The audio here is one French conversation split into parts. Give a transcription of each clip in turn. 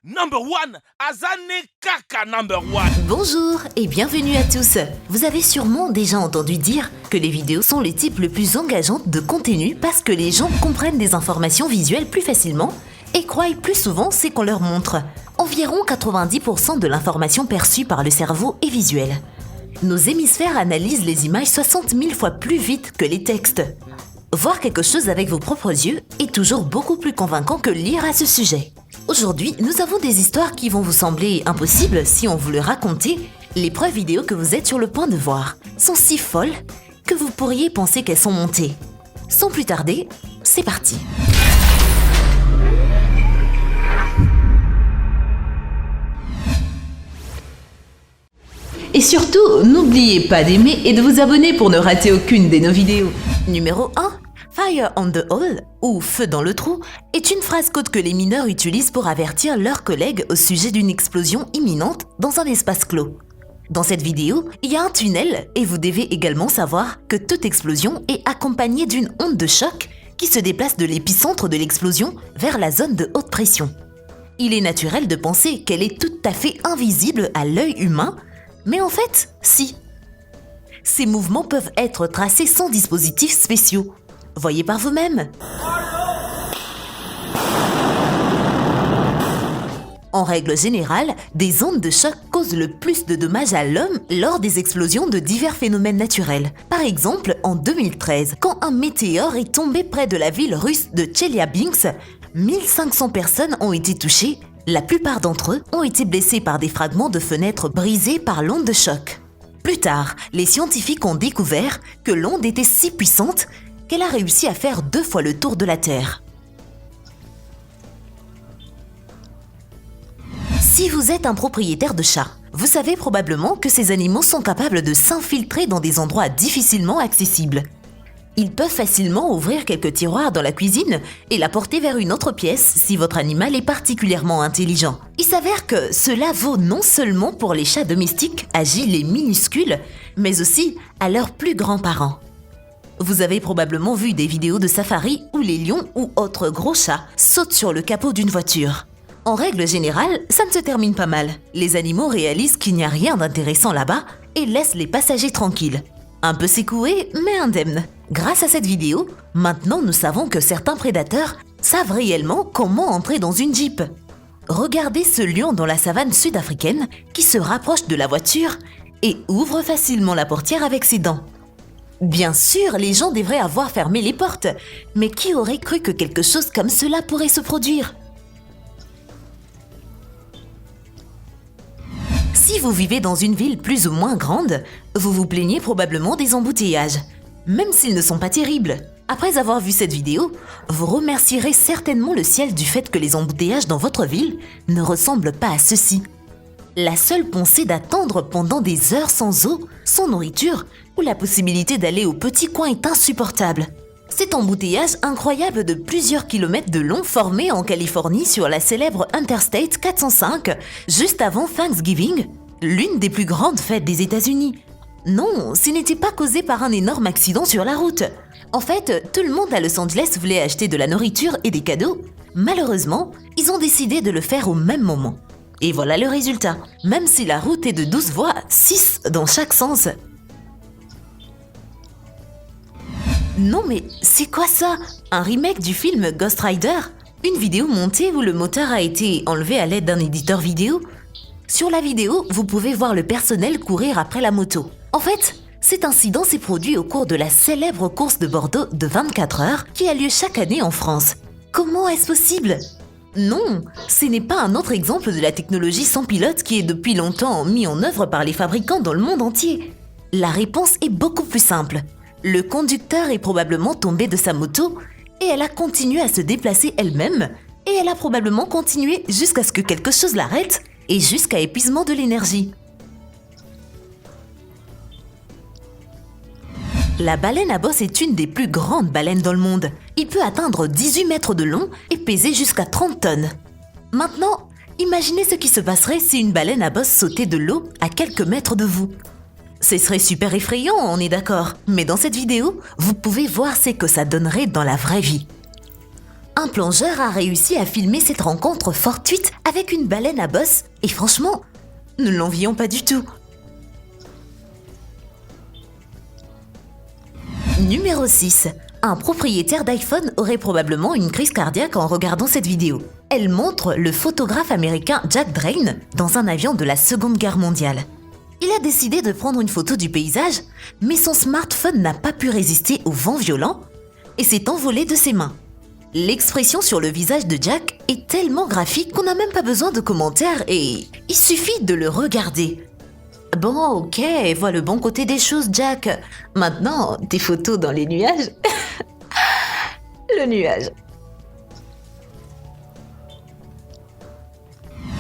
number one, Azane Kaka number one. Bonjour et bienvenue à tous. Vous avez sûrement déjà entendu dire que les vidéos sont les types le plus engageantes de contenu parce que les gens comprennent des informations visuelles plus facilement et croient plus souvent ce qu'on leur montre. Environ 90% de l'information perçue par le cerveau est visuelle. Nos hémisphères analysent les images 60 000 fois plus vite que les textes. Voir quelque chose avec vos propres yeux est toujours beaucoup plus convaincant que lire à ce sujet. Aujourd'hui, nous avons des histoires qui vont vous sembler impossibles si on vous le racontait. Les preuves vidéo que vous êtes sur le point de voir sont si folles que vous pourriez penser qu'elles sont montées. Sans plus tarder, c'est parti. Et surtout, n'oubliez pas d'aimer et de vous abonner pour ne rater aucune de nos vidéos. Numéro 1. Fire on the hole, ou feu dans le trou, est une phrase code que les mineurs utilisent pour avertir leurs collègues au sujet d'une explosion imminente dans un espace clos. Dans cette vidéo, il y a un tunnel et vous devez également savoir que toute explosion est accompagnée d'une onde de choc qui se déplace de l'épicentre de l'explosion vers la zone de haute pression. Il est naturel de penser qu'elle est tout à fait invisible à l'œil humain, mais en fait, si. Ces mouvements peuvent être tracés sans dispositifs spéciaux. Voyez par vous-même. En règle générale, des ondes de choc causent le plus de dommages à l'homme lors des explosions de divers phénomènes naturels. Par exemple, en 2013, quand un météore est tombé près de la ville russe de Tcheliabinsk, 1500 personnes ont été touchées. La plupart d'entre eux ont été blessés par des fragments de fenêtres brisés par l'onde de choc. Plus tard, les scientifiques ont découvert que l'onde était si puissante qu'elle a réussi à faire 2 fois le tour de la Terre. Si vous êtes un propriétaire de chat, vous savez probablement que ces animaux sont capables de s'infiltrer dans des endroits difficilement accessibles. Ils peuvent facilement ouvrir quelques tiroirs dans la cuisine et la porter vers une autre pièce si votre animal est particulièrement intelligent. Il s'avère que cela vaut non seulement pour les chats domestiques, agiles et minuscules, mais aussi à leurs plus grands parents. Vous avez probablement vu des vidéos de safari où les lions ou autres gros chats sautent sur le capot d'une voiture. En règle générale, ça ne se termine pas mal. Les animaux réalisent qu'il n'y a rien d'intéressant là-bas et laissent les passagers tranquilles. Un peu secoués, mais indemnes. Grâce à cette vidéo, maintenant nous savons que certains prédateurs savent réellement comment entrer dans une Jeep. Regardez ce lion dans la savane sud-africaine qui se rapproche de la voiture et ouvre facilement la portière avec ses dents. Bien sûr, les gens devraient avoir fermé les portes, mais qui aurait cru que quelque chose comme cela pourrait se produire ? Si vous vivez dans une ville plus ou moins grande, vous vous plaignez probablement des embouteillages, même s'ils ne sont pas terribles. Après avoir vu cette vidéo, vous remercierez certainement le ciel du fait que les embouteillages dans votre ville ne ressemblent pas à ceci. La seule pensée d'attendre pendant des heures sans eau, sans nourriture, ou la possibilité d'aller au petit coin est insupportable. Cet embouteillage incroyable de plusieurs kilomètres de long formé en Californie sur la célèbre Interstate 405, juste avant Thanksgiving, l'une des plus grandes fêtes des États-Unis. Non, ce n'était pas causé par un énorme accident sur la route. En fait, tout le monde à Los Angeles voulait acheter de la nourriture et des cadeaux. Malheureusement, ils ont décidé de le faire au même moment. Et voilà le résultat. Même si la route est de 12 voies, 6 dans chaque sens. Non mais c'est quoi ça? Un remake du film Ghost Rider? Une vidéo montée où le moteur a été enlevé à l'aide d'un éditeur vidéo? Sur la vidéo, vous pouvez voir le personnel courir après la moto. En fait, cet incident s'est produit au cours de la célèbre course de Bordeaux de 24 heures qui a lieu chaque année en France. Comment est-ce possible? Non, ce n'est pas un autre exemple de la technologie sans pilote qui est depuis longtemps mis en œuvre par les fabricants dans le monde entier. La réponse est beaucoup plus simple. Le conducteur est probablement tombé de sa moto et elle a continué à se déplacer elle-même et elle a probablement continué jusqu'à ce que quelque chose l'arrête et jusqu'à épuisement de l'énergie. La baleine à bosse est une des plus grandes baleines dans le monde. Il peut atteindre 18 mètres de long et peser jusqu'à 30 tonnes. Maintenant, imaginez ce qui se passerait si une baleine à bosse sautait de l'eau à quelques mètres de vous. Ce serait super effrayant, on est d'accord. Mais dans cette vidéo, vous pouvez voir ce que ça donnerait dans la vraie vie. Un plongeur a réussi à filmer cette rencontre fortuite avec une baleine à bosse et franchement, nous ne l'envions pas du tout. Numéro 6. Un propriétaire d'iPhone aurait probablement une crise cardiaque en regardant cette vidéo. Elle montre le photographe américain Jack Drain dans un avion de la Seconde Guerre mondiale. Il a décidé de prendre une photo du paysage, mais son smartphone n'a pas pu résister au vent violent et s'est envolé de ses mains. L'expression sur le visage de Jack est tellement graphique qu'on n'a même pas besoin de commentaires et il suffit de le regarder. Bon, ok, vois le bon côté des choses, Jack. Maintenant, tes photos dans les nuages. Le nuage.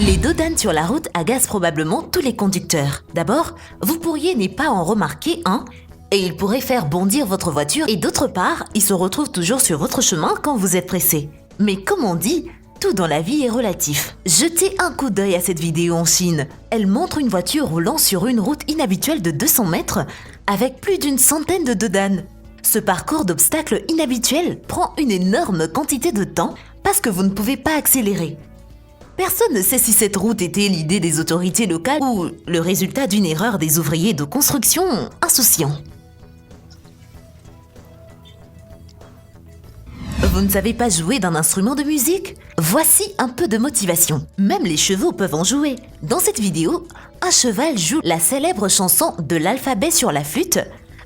Les dos d'âne sur la route agacent probablement tous les conducteurs. D'abord, vous pourriez ne pas en remarquer un, et il pourrait faire bondir votre voiture, et d'autre part, il se retrouve toujours sur votre chemin quand vous êtes pressé. Mais comme on dit, tout dans la vie est relatif. Jetez un coup d'œil à cette vidéo en Chine. Elle montre une voiture roulant sur une route inhabituelle de 200 mètres avec plus d'une centaine de dos d'âne. Ce parcours d'obstacles inhabituel prend une énorme quantité de temps parce que vous ne pouvez pas accélérer. Personne ne sait si cette route était l'idée des autorités locales ou le résultat d'une erreur des ouvriers de construction insouciants. Vous ne savez pas jouer d'un instrument de musique? Voici un peu de motivation. Même les chevaux peuvent en jouer. Dans cette vidéo, un cheval joue la célèbre chanson de l'alphabet sur la flûte.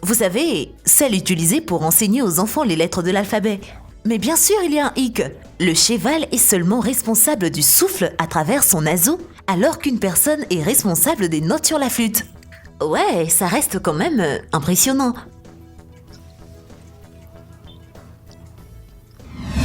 Vous savez, celle utilisée pour enseigner aux enfants les lettres de l'alphabet. Mais bien sûr, il y a un hic. Le cheval est seulement responsable du souffle à travers son naseau, alors qu'une personne est responsable des notes sur la flûte. Ouais, ça reste quand même impressionnant.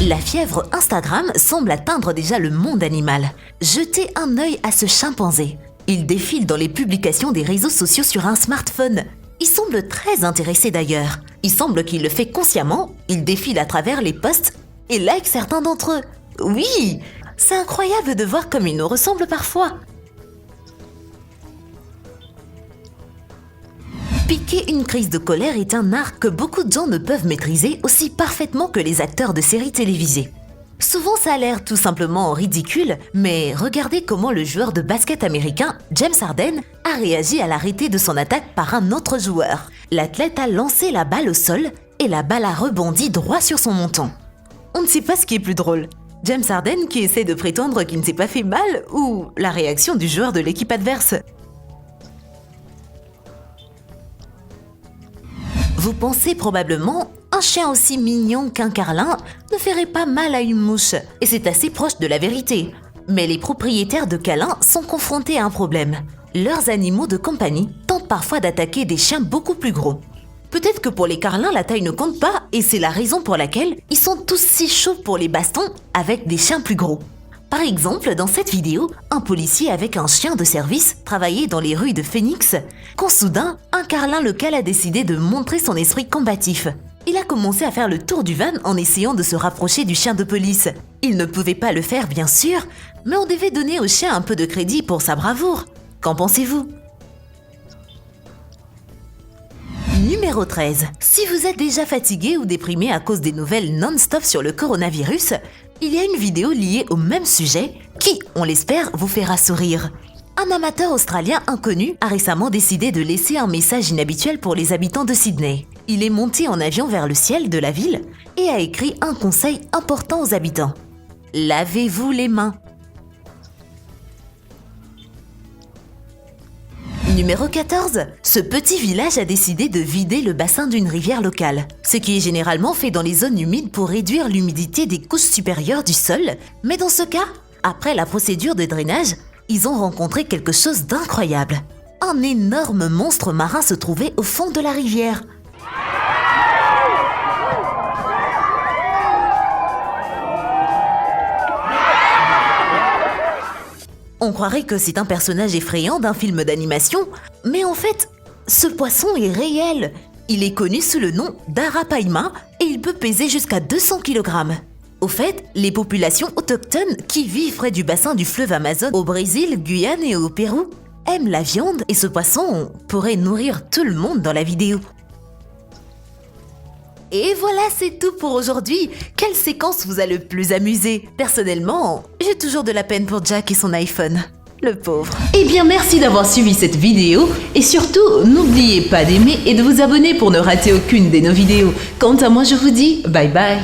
La fièvre Instagram semble atteindre déjà le monde animal. Jetez un œil à ce chimpanzé. Il défile dans les publications des réseaux sociaux sur un smartphone. Il semble très intéressé d'ailleurs. Il semble qu'il le fait consciemment. Il défile à travers les posts et like certains d'entre eux. Oui, c'est incroyable de voir comme il nous ressemble parfois. Piquer une crise de colère est un art que beaucoup de gens ne peuvent maîtriser aussi parfaitement que les acteurs de séries télévisées. Souvent ça a l'air tout simplement ridicule, mais regardez comment le joueur de basket américain James Harden a réagi à l'arrêté de son attaque par un autre joueur. L'athlète a lancé la balle au sol et la balle a rebondi droit sur son menton. On ne sait pas ce qui est plus drôle. James Harden qui essaie de prétendre qu'il ne s'est pas fait mal ou la réaction du joueur de l'équipe adverse. Vous pensez probablement, un chien aussi mignon qu'un carlin ne ferait pas mal à une mouche, et c'est assez proche de la vérité. Mais les propriétaires de câlins sont confrontés à un problème. Leurs animaux de compagnie tentent parfois d'attaquer des chiens beaucoup plus gros. Peut-être que pour les carlins, la taille ne compte pas, et c'est la raison pour laquelle ils sont tous si chauds pour les bastons avec des chiens plus gros. Par exemple, dans cette vidéo, un policier avec un chien de service travaillait dans les rues de Phoenix, quand soudain, un carlin local a décidé de montrer son esprit combatif. Il a commencé à faire le tour du van en essayant de se rapprocher du chien de police. Il ne pouvait pas le faire, bien sûr, mais on devait donner au chien un peu de crédit pour sa bravoure. Qu'en pensez-vous ? Numéro 13. Si vous êtes déjà fatigué ou déprimé à cause des nouvelles non-stop sur le coronavirus, il y a une vidéo liée au même sujet qui, on l'espère, vous fera sourire. Un amateur australien inconnu a récemment décidé de laisser un message inhabituel pour les habitants de Sydney. Il est monté en avion vers le ciel de la ville et a écrit un conseil important aux habitants. Lavez-vous les mains. Numéro 14. Ce petit village a décidé de vider le bassin d'une rivière locale, ce qui est généralement fait dans les zones humides pour réduire l'humidité des couches supérieures du sol. Mais dans ce cas, après la procédure de drainage, ils ont rencontré quelque chose d'incroyable. Un énorme monstre marin se trouvait au fond de la rivière. On croirait que c'est un personnage effrayant d'un film d'animation, mais en fait, ce poisson est réel. Il est connu sous le nom d'arapaima et il peut peser jusqu'à 200 kg. Au fait, les populations autochtones qui vivent près du bassin du fleuve Amazon au Brésil, Guyane et au Pérou aiment la viande et ce poisson pourrait nourrir tout le monde dans la vidéo. Et voilà, c'est tout pour aujourd'hui. Quelle séquence vous a le plus amusé? Personnellement, j'ai toujours de la peine pour Jack et son iPhone. Le pauvre. Eh bien, merci d'avoir suivi cette vidéo. Et surtout, n'oubliez pas d'aimer et de vous abonner pour ne rater aucune de nos vidéos. Quant à moi, je vous dis bye bye.